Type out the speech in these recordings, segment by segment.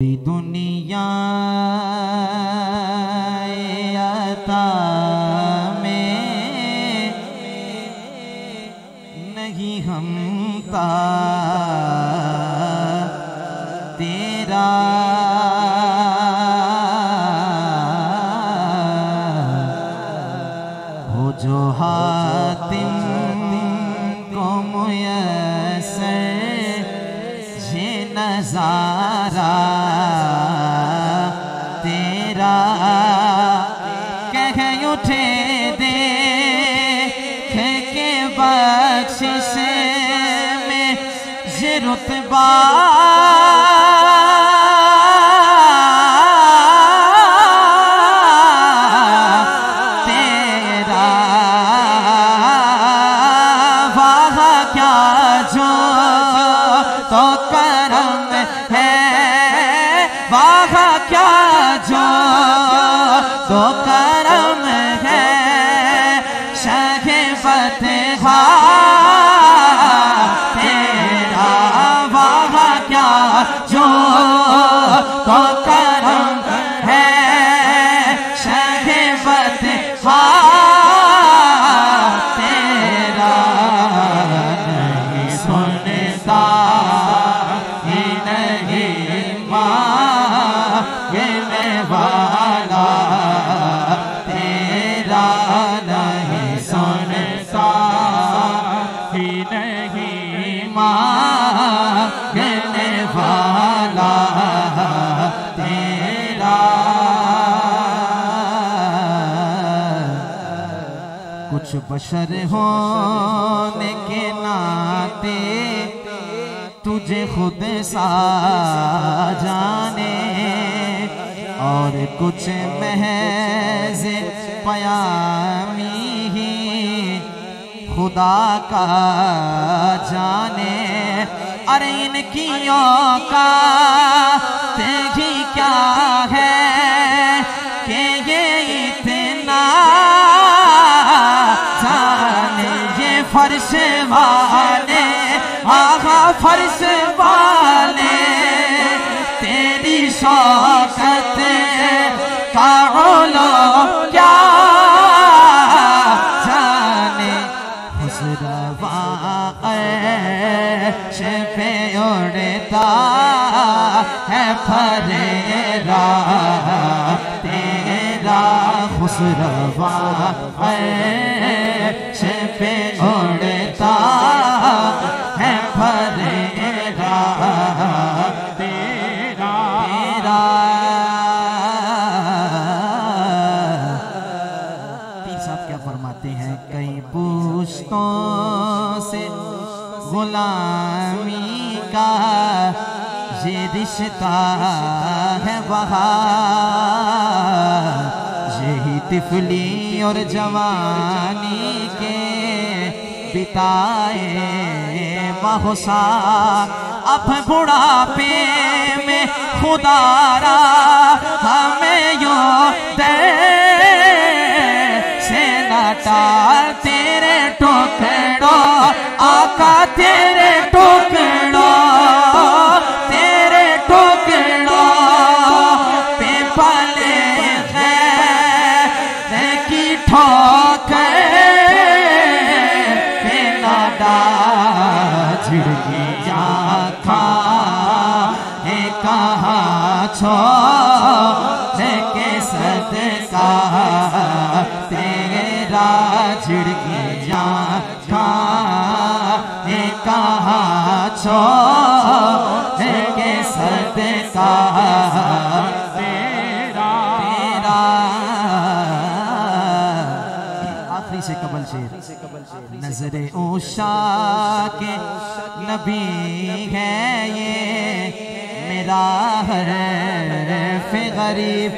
दुनिया अता में नहीं हमता तेरा हो जो हातिम को मुयस्सर ये नजारा तेरा कह उठे देख के बख्शिश में ये रुतबा तेरा वाह क्या जो तो करम है वाह क्या जो तो करम है शाहे फतहा तेरा वाह क्या जो तो करम है शाहे फतहा तेरा नहीं सुनता वाला तेरा नहीं सुनता ही नहीं मांगने वाला तेरा कुछ बशर होने के नाते तुझे खुद सा जाने और कुछ महज पयामी ही खुदा का जाने अरे इनकी औकात ही क्या है कि ये इतना जाने ये फर्श वाले आगा फर्श वाले तेरी शौकत का लो क्या जाने खुसरवा अर्श पे उड़ता है फरेरा तेरा खुसरवा अर्श पे उड़ता है फरेरा तेरा पीर साहब क्या फरमाते हैं कई पुश्तों से गुलामी का ये रिश्ता है वहाँ यही तिफली और जवानी के बिताए महुसा अब बुढ़ापे में खुदारा हमें यूं से नटा तेरे टुकड़ों आका तेरे टुकड़ों पे पले हैं की ठोकर पे नाडा झिड़की आँखा है कहाँ छोड़ के सदका तेरा झिड़की आँखा है कहाँ छोड़ के सदका तेरा आखिरी से कबल शेर नजरे उषा के नबी है ये मेरा हर्फ गरीब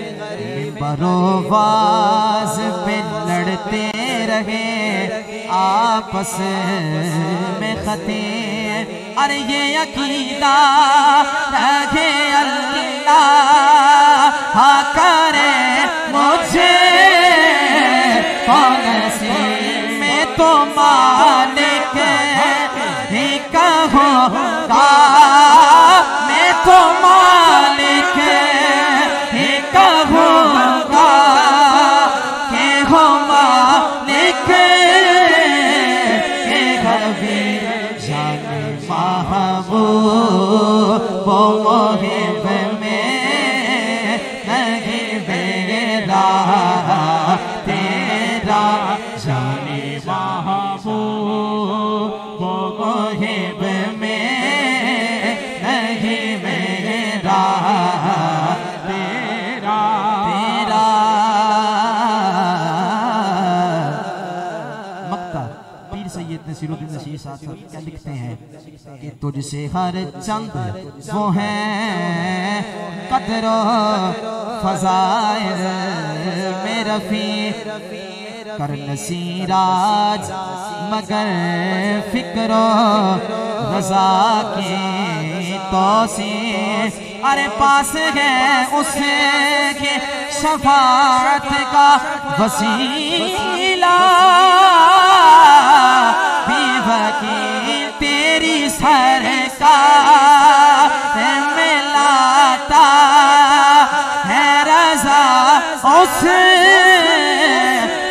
बरोबाज पे लड़ते रहे आपस में खते अरे ये अकीदा रखे अल्लाह करे मुझे कौन सी में तो मालिक ही कहूँगा मैं तो मालिक नसीरुद्दीन नसीर साहब क्या लिखते हैं कि तुझसे हर चंद वो है कदरो फजाइल में रफी कर नसीराज मगर फिक्रो रजा के तोसी अरे पास है उसके शफाअत का वसीला बेवकील तेरी सरकार मिलाता है रजा उस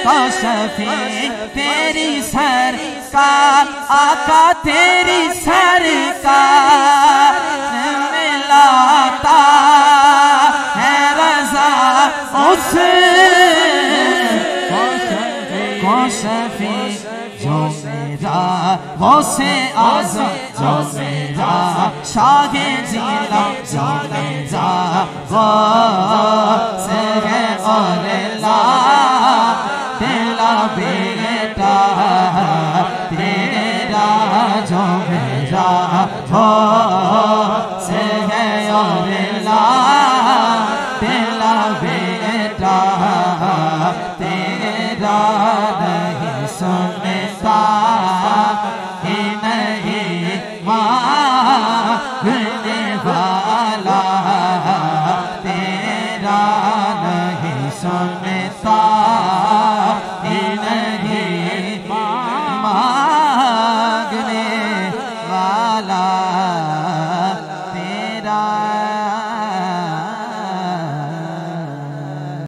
तो शफी तेरी सरकार आका तेरी सरकार मिलाता है रजा उस को शफी जो मेरा वो से आज़म जो मेरा शाहे जिला जो मेरा वो से है और ला तेरा बेटा तेरा जो मेरा वो से है और ला तेरा बेटा तेरा नहीं सुनता ही नहीं मांगने वाला तेरा नहीं सुन